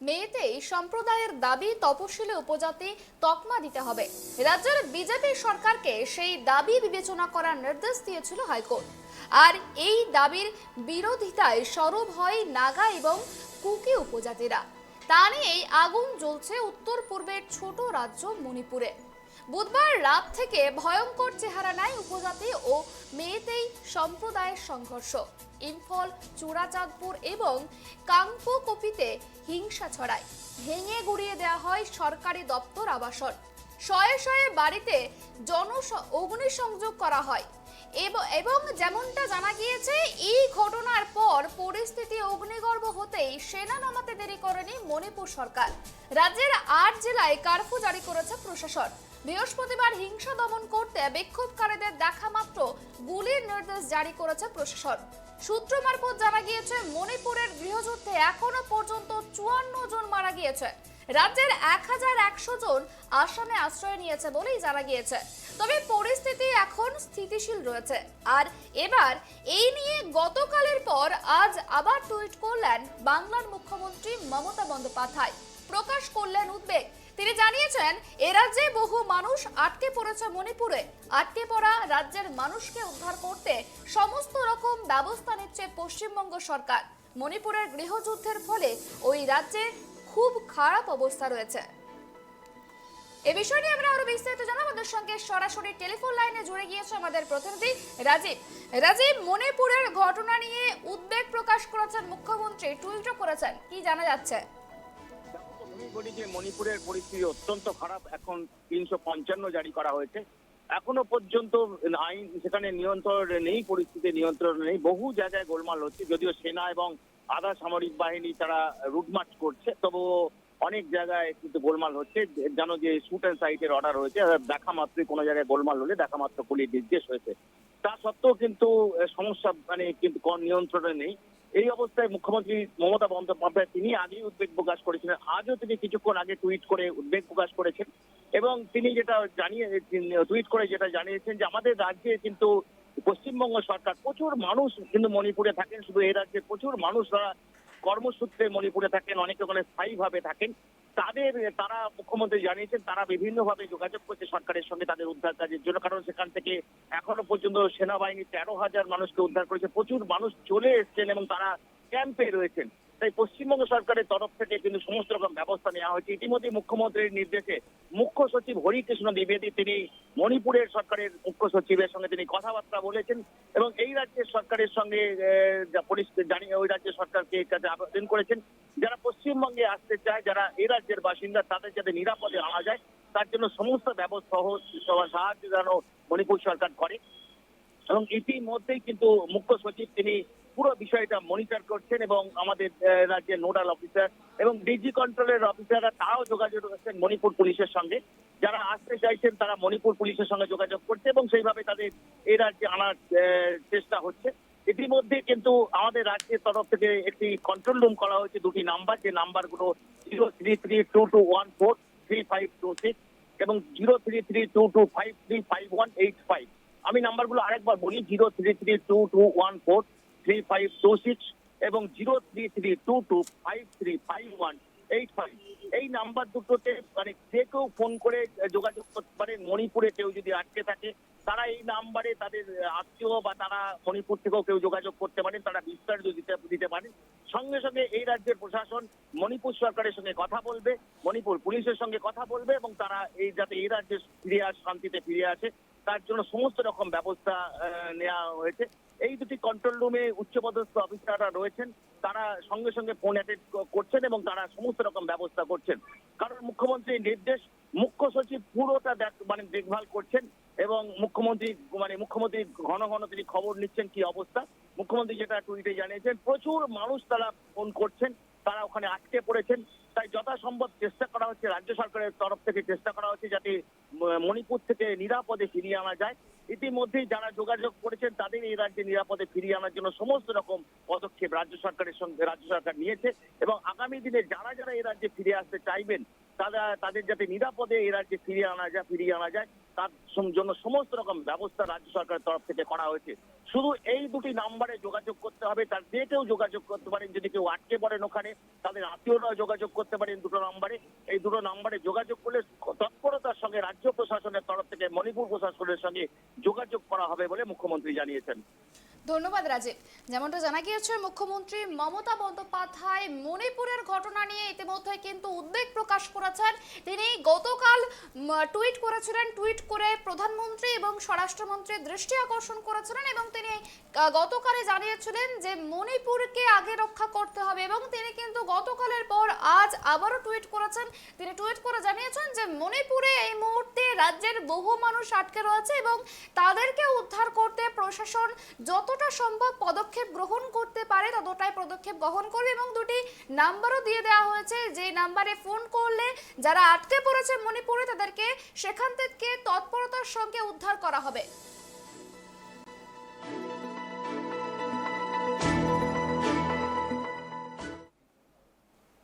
মেয়েতেই সম্প্রদায়ের দাবি তপশিলি উপজাতি তকমা দিতে হবে। রাজ্যের বিজেপি সরকারকে সেই দাবি বিবেচনা করার নির্দেশ দিয়েছিল হাইকোর্ট। আর এই দাবির বিরোধিতায় সরব হয় নাগা এবং কুকি উপজাতিরা। তা নিয়েই আগুন জ্বলছে উত্তর পূর্বের ছোট রাজ্য মণিপুরে। বুধবার রাত থেকে ভয়ঙ্কর চেহারা নেয় উপজাতি ও মেয়েতেই সম্প্রদায়ের সংঘর্ষ। ইম্ফল, চূড়াচাঁদপুর এবং কাংপোকপিতে হিংসা ছড়ায়। ভেঙে গুড়িয়ে দেওয়া হয় সরকারি দপ্তর, আবাসন। শয়ে শয়ে বাড়িতে অগ্নিসংযোগ করা হয় এবং যেমনটা জানা গিয়েছে, এই ঘটনার পর পরিস্থিতি অগ্নিগর্ভ হতেই সেনা নামাতে দেরি করেনি মণিপুর সরকার। রাজ্যের ৮ জেলায় কারফিউ জারি করেছে প্রশাসন। বৃহস্পতিবার হিংসা দমন করতে বিক্ষোভকারীদের দেখা মাত্র গুলির নির্দেশ জারি করেছে প্রশাসন। সূত্র মারফত জানা গিয়েছে, মণিপুরের গৃহযুদ্ধে এখনো পর্যন্ত ৫৪ জন মারা গিয়েছে। রাজ্যের ১১০০ জন আসামে আশ্রয় নিয়েছে বলেই জানা গিয়েছে। তবে পরিস্থিতি এখন স্থিতিশীল রয়েছে। আর এবার এই নিয়ে গতকালের পর আজ আবার টুইট করলেন বাংলার মুখ্যমন্ত্রী মমতা বন্দ্যোপাধ্যায়। প্রকাশ করলেন উদ্বেগ। তিনি জানিয়েছেন, এ রাজ্যে বহু মানুষ আটকে পড়েছে মণিপুরে। আটকে পড়া রাজ্যের মানুষকে উদ্ধার করতে সমস্ত রকম ব্যবস্থা নিচ্ছে পশ্চিমবঙ্গ সরকার। মণিপুরের গৃহযুদ্ধের ফলে ওই রাজ্যে খুব খারাপ অবস্থা রয়েছে। এ বিষয় নিয়ে আমরা আরো বিস্তারিত জানাবো। আমাদের সঙ্গে সরাসরি টেলিফোন লাইনে জুড়ে গিয়েছে আমাদের প্রতিনিধি রাজীব। রাজীব, মণিপুরের ঘটনা নিয়ে উদ্বেগ প্রকাশ করেছেন মুখ্যমন্ত্রী, টুইটও করেছেন, কি জানা যাচ্ছে? মণিপুরের পরিস্থিতি অত্যন্ত খারাপ। এখন ৩৫৫ জারি করা হয়েছে। এখনো পর্যন্ত আইন সেখানে নিয়ন্ত্রণ নেই, পরিস্থিতি নিয়ন্ত্রণ নেই। বহু জায়গায় গোলমাল হচ্ছে, যদিও সেনা এবং আধা সামরিক বাহিনী তারা রুটমার্চ করছে, তবুও অনেক জায়গায় কিন্তু গোলমাল হচ্ছে। জানো যে শুট অ্যান্ড সাইটের অর্ডার হয়েছে, দেখা মাত্রই কোনো জায়গায় গোলমাল হলে দেখা মাত্র পুলিশ নির্দেশ হয়েছে। তা সত্ত্বেও কিন্তু সমস্যা কিন্তু নিয়ন্ত্রণে নেই। এই অবস্থায় মুখ্যমন্ত্রী মমতা বন্দ্যোপাধ্যায় তিনি আগেই উদ্বেগ প্রকাশ করেছিলেন। আজও তিনি কিছুক্ষণ আগে টুইট করে উদ্বেগ প্রকাশ করেছেন এবং তিনি টুইট করে যেটা জানিয়েছেন যে আমাদের রাজ্যে কিন্তু পশ্চিমবঙ্গ সরকার প্রচুর মানুষ কিন্তু মণিপুরে থাকেন। শুধু এই রাজ্যে প্রচুর মানুষরা কর্মসূত্রে মণিপুরে থাকেন, অনেকে ওখানে স্থায়ীভাবে থাকেন। তারা মুখ্যমন্ত্রী জানিয়েছেন তারা বিভিন্নভাবে যোগাযোগ করছে সরকারের সঙ্গে তাদের উদ্ধার কাজের জন্য, কারণ সেখান থেকে এখনো পর্যন্ত সেনাবাহিনী ১৩,০০০ মানুষকে উদ্ধার করেছে। প্রচুর মানুষ চলে এসছেন এবং তারা ক্যাম্পে রয়েছেন। তাই পশ্চিমবঙ্গ সরকারের তরফ থেকে কিন্তু সমস্ত রকম ব্যবস্থা নেওয়া হয়েছে। ইতিমধ্যে মুখ্যমন্ত্রীর নির্দেশে মুখ্য সচিব হরিকৃষ্ণ দ্বিবেদী তিনি মণিপুরের সরকারের মুখ্য সচিবের সঙ্গে তিনি কথাবার্তা বলেছেন এবং এই রাজ্যের সরকারের সঙ্গে ওই রাজ্যের সরকারকে কাছে আবেদন করেছেন যারা পশ্চিমবঙ্গে আসতে চায়, যারা এই রাজ্যের বাসিন্দা, তাদের যাতে নিরাপদে আনা যায় তার জন্য সমস্ত ব্যবস্থা সাহায্য যেন মণিপুর সরকার করে। এবং ইতিমধ্যেই কিন্তু মুখ্য সচিব তিনি পুরো বিষয়টা মনিটর করছেন এবং আমাদের রাজ্যের নোডাল অফিসার এবং ডিজি কন্ট্রোলের অফিসাররা তারাও যোগাযোগ করছেন মণিপুর পুলিশের সঙ্গে। যারা আসতে চাইছেন তারা মণিপুর পুলিশের সঙ্গে যোগাযোগ করছে এবং সেইভাবে তাদের এই রাজ্যে আনার চেষ্টা হচ্ছে। ইতিমধ্যে কিন্তু আমাদের রাজ্যের তরফ থেকে একটি কন্ট্রোল রুম করা হয়েছে, দুটি নাম্বার, যে নাম্বারগুলো 0332253526 এবং 033225358185। আমি নাম্বারগুলো আরেকবার বলি, 0332253526 এবং 033225358185। এই নাম্বার দুটোতে যে কেউ ফোন করে যোগাযোগ করতে পারে। মণিপুরে কেউ যদি আটকে থাকে তারা এই নাম্বারে তাদের আত্মীয় বা তারা মণিপুর থেকেও কেউ যোগাযোগ করতে পারেন, তারা বিস্তারিত দিতে পারেন। সঙ্গে সঙ্গে এই রাজ্যের প্রশাসন মণিপুর সরকারের সঙ্গে কথা বলবে, মণিপুর পুলিশের সঙ্গে কথা বলবে এবং তারা যাতে এই রাজ্যে শান্তিতে ফিরে আসে তার জন্য সমস্ত রকম ব্যবস্থা নেওয়া হয়েছে। এই দুটি কন্ট্রোল রুমে উচ্চপদস্থ অফিসাররা রয়েছেন, তারা সঙ্গে সঙ্গে ফোন অ্যাটেন্ড করছেন এবং তারা সমস্ত রকম ব্যবস্থা করছেন। কারণ মুখ্যমন্ত্রীর নির্দেশ, মুখ্য সচিব পুরোটা দেখভাল করছেন এবং মুখ্যমন্ত্রী ঘন ঘন তিনি খবর নিচ্ছেন কি অবস্থা। মুখ্যমন্ত্রী যেটা টুইটে জানিয়েছেন, প্রচুর মানুষ তারা ফোন করছেন, তারা ওখানে আটকে পড়েছেন। তাই যথাসম্ভব চেষ্টা করা হচ্ছে, রাজ্য সরকারের তরফ থেকে চেষ্টা করা হচ্ছে যাতে মণিপুর থেকে নিরাপদে ফিরিয়ে আনা যায়। ইতিমধ্যেই যারা যোগাযোগ করেছেন তাদের এই রাজ্যে নিরাপদে ফিরিয়ে আনার জন্য সমস্ত রকম পদক্ষেপ রাজ্য সরকার নিয়েছে এবং আগামী দিনে যারা যারা এই রাজ্যে ফিরে আসতে চাইবেন তাদের যাতে নিরাপদে এই রাজ্যে ফিরিয়ে আনা যায় তার জন্য সমস্ত রকম ব্যবস্থা রাজ্য সরকারের তরফ থেকে করা হয়েছে। শুধু এই দুটি নাম্বারে যোগাযোগ করতে হবে, তার যে কেউ যোগাযোগ করতে পারেন। যদি কেউ আটকে পড়েন ওখানে, তাদের আত্মীয়রাও যোগাযোগ করতে পারেন দুটো নাম্বারে। এই দুটো নাম্বারে যোগাযোগ করলে তৎপরতার সঙ্গে রাজ্য প্রশাসনের তরফ থেকে মণিপুর প্রশাসনের সঙ্গে যোগাযোগ করা হবে বলে মুখ্যমন্ত্রী জানিয়েছেন। ধন্যবাদ রাজীব। যেমনটা জানা গিয়েছে, মুখ্যমন্ত্রী মমতা বন্দ্যোপাধ্যায় মণিপুরের ঘটনা নিয়ে ইতিমধ্যে কিন্তু উদ্বেগ প্রকাশ করেছেন। তিনি গতকাল টুইট করেছিলেন, টুইট করে প্রধানমন্ত্রী এবং স্বরাষ্ট্রমন্ত্রীর দৃষ্টি আকর্ষণ করেছিলেন এবং তিনি গতকালই জানিয়েছিলেন যে মণিপুরকে আগে রক্ষা করতে হবে এবং তিনি কিন্তু গতকালের পর আজ আবারও টুইট করেছেন। তিনি টুইট করে জানিয়েছেন যে মণিপুরে এই মুহূর্তে রাজ্যের বহু মানুষ আটকে রয়েছে এবং তাদেরকে উদ্ধার করতে প্রশাসন যতটা সম্ভব পদক্ষেপ গ্রহণ করতে পারে ততটাই পদক্ষেপ গ্রহণ করবে এবং দুটি নাম্বারও দিয়ে দেওয়া হয়েছে, যে নাম্বারে ফোন করলে যারা আটকে পড়েছে মণিপুরে তাদেরকে সেখান থেকে তৎপরতার সঙ্গে উদ্ধার করা হবে।